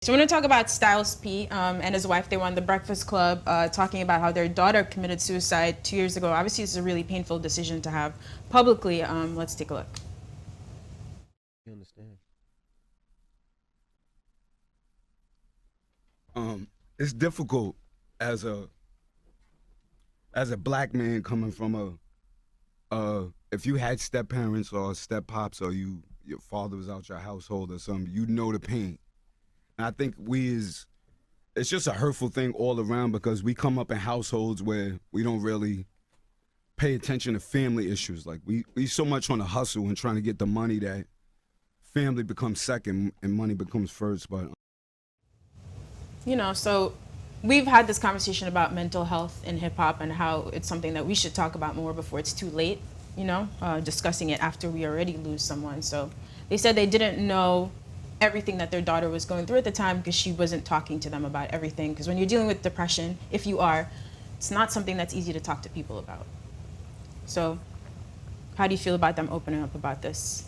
So we're going to talk about Styles P and his wife. They were on the Breakfast Club talking about how their daughter committed suicide 2 years ago. Obviously, it's a really painful decision to have publicly. Let's take a look. You understand? It's difficult as a black man coming from if you had step parents or step pops or your father was out your household or something, you know the pain. And I think it's just a hurtful thing all around because we come up in households where we don't really pay attention to family issues. Like we so much on the hustle and trying to get the money that family becomes second and money becomes first. But so we've had this conversation about mental health in hip hop and how it's something that we should talk about more before it's too late, discussing it after we already lose someone. So they said they didn't know everything that their daughter was going through at the time because she wasn't talking to them about everything. Because when you're dealing with depression, if you are, it's not something that's easy to talk to people about. So how do you feel about them opening up about this?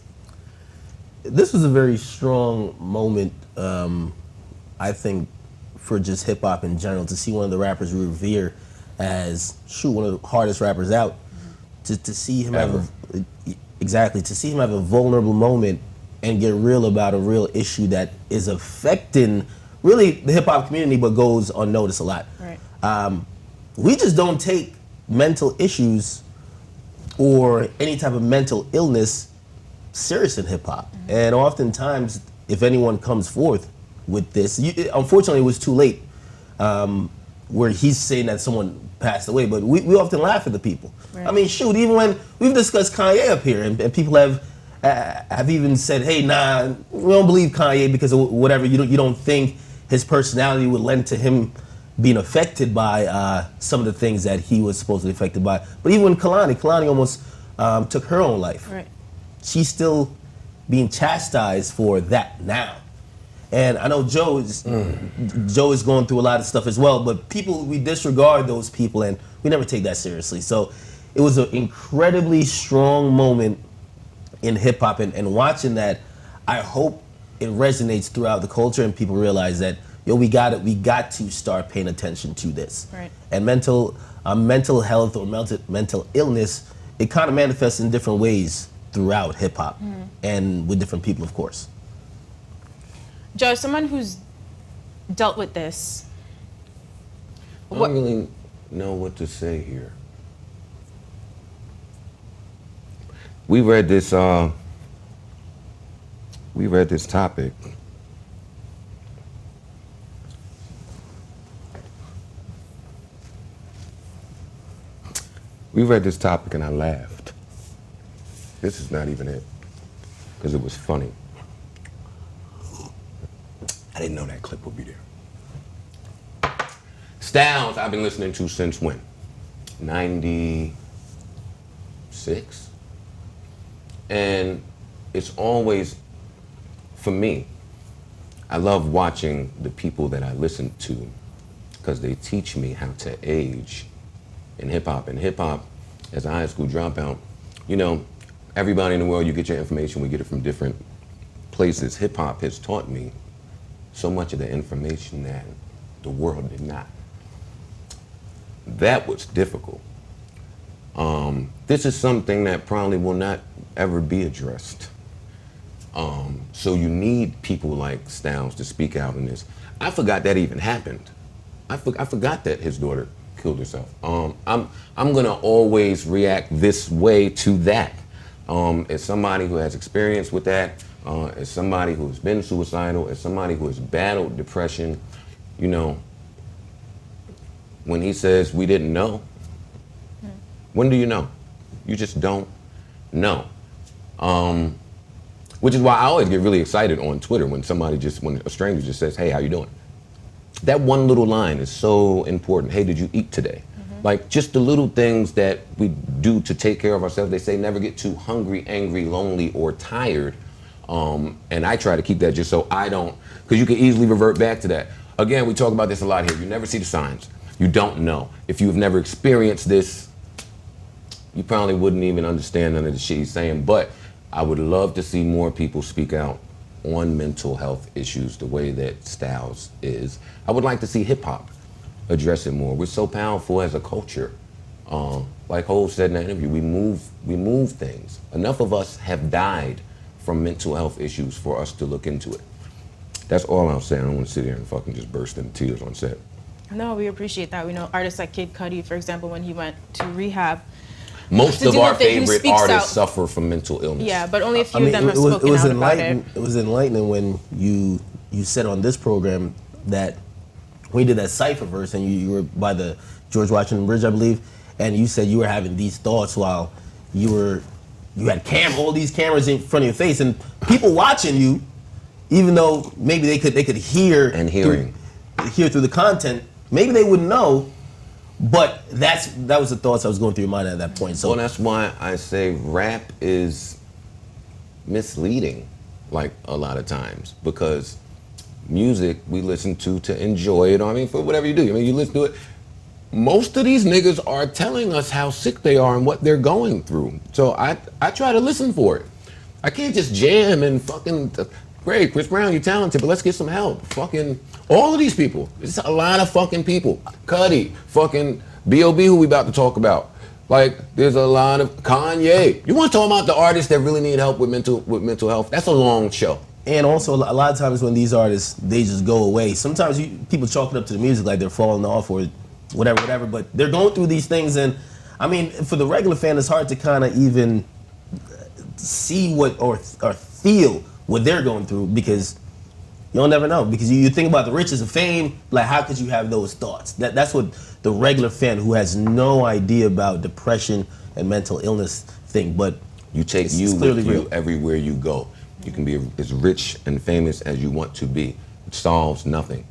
This was a very strong moment, I think, for just hip hop in general, to see one of the rappers we revere as one of the hardest rappers out, to see him have a vulnerable moment and get real about a real issue that is affecting really the hip hop community but goes unnoticed a lot. Right. We just don't take mental issues or any type of mental illness serious in hip hop. Mm-hmm. And oftentimes, if anyone comes forth with this, unfortunately it was too late, where he's saying that someone passed away, but we often laugh at the people. Right. I mean, shoot, even when we've discussed Kanye up here and people have even said, hey, nah, we don't believe Kanye because of whatever, you don't think his personality would lend to him being affected by some of the things that he was supposedly affected by. But even when Kalani almost took her own life. Right. She's still being chastised for that now. And I know Joe is going through a lot of stuff as well, but we disregard those people and we never take that seriously. So it was an incredibly strong moment in hip hop, and watching that, I hope it resonates throughout the culture and people realize that, we got to start paying attention to this. Right. And mental health or mental illness, it kind of manifests in different ways throughout hip hop and with different people, of course. Joe, someone who's dealt with this. I don't really know what to say here. We read this topic. We read this topic and I laughed. This is not even it, because it was funny. I didn't know that clip would be there. Styles, I've been listening to since when? 96? And it's always, for me, I love watching the people that I listen to because they teach me how to age in hip hop. And hip hop, as a high school dropout, everybody in the world, you get your information, we get it from different places. Hip hop has taught me so much of the information that the world did not. That was difficult. This is something that probably will not ever be addressed. So you need people like Styles to speak out in this. I forgot that even happened. I forgot that his daughter killed herself. I'm gonna always react this way to that. As somebody who has experience with that, as somebody who has been suicidal, as somebody who has battled depression, when he says we didn't know, when do you know? You just don't know. Which is why I always get really excited on Twitter when when a stranger just says, hey, how you doing? That one little line is so important. Hey, did you eat today? Like just the little things that we do to take care of ourselves. They say never get too hungry, angry, lonely, or tired. And I try to keep that just so I don't, because you can easily revert back to that. Again, we talk about this a lot here. You never see the signs. You don't know. If you've never experienced this, you probably wouldn't even understand none of the shit he's saying. But I would love to see more people speak out on mental health issues the way that Styles is. I would like to see hip hop address it more. We're so powerful as a culture. Like Hov said in that interview, we move things. Enough of us have died from mental health issues for us to look into it. That's all I'm saying. I don't want to sit here and fucking just burst into tears on set. No, we appreciate that. We know artists like Kid Cudi, for example, when he went to rehab. Most to of deal our with it, he favorite speaks artists out. suffer from mental illness. Yeah, but only a few of them have spoken out about it. It was enlightening when you said on this program that when you did that Cypher verse and you were by the George Washington Bridge, I believe, and you said you were having these thoughts while you had all these cameras in front of your face and people watching you, even though maybe they could hear And hearing. hear through the content, maybe they wouldn't know. But that was the thoughts that was going through your mind at that point. So Well, that's why I say rap is misleading, like a lot of times, because music we listen to enjoy it. I mean, for whatever you do. I mean, you listen to it. Most of these niggas are telling us how sick they are and what they're going through. So I try to listen for it. I can't just jam and fucking, great, Chris Brown, you're talented, but let's get some help. Fucking, all of these people. It's a lot of fucking people. Cudi, fucking B.O.B. who we about to talk about. Like, there's a lot of, Kanye. You want to talk about the artists that really need help with mental health? That's a long show. And also, a lot of times when these artists, they just go away. Sometimes people chalk it up to the music like they're falling off or whatever. But they're going through these things, and I mean, for the regular fan, it's hard to kind of even see what or feel what they're going through because you'll never know. Because you think about the riches of fame, like how could you have those thoughts? That's what the regular fan who has no idea about depression and mental illness think. But You take it's you clearly with you real. everywhere you go. You can be as rich and famous as you want to be. It solves nothing.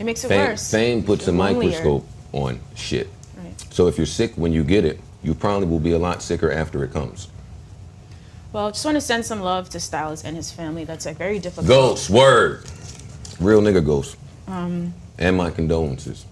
It makes it Fame, worse. fame puts a You're lonelier. microscope on shit. Right. So if you're sick when you get it, you probably will be a lot sicker after it comes. Well, just want to send some love to Styles and his family. That's like very difficult. Ghost, word. Real nigga ghost. And my condolences.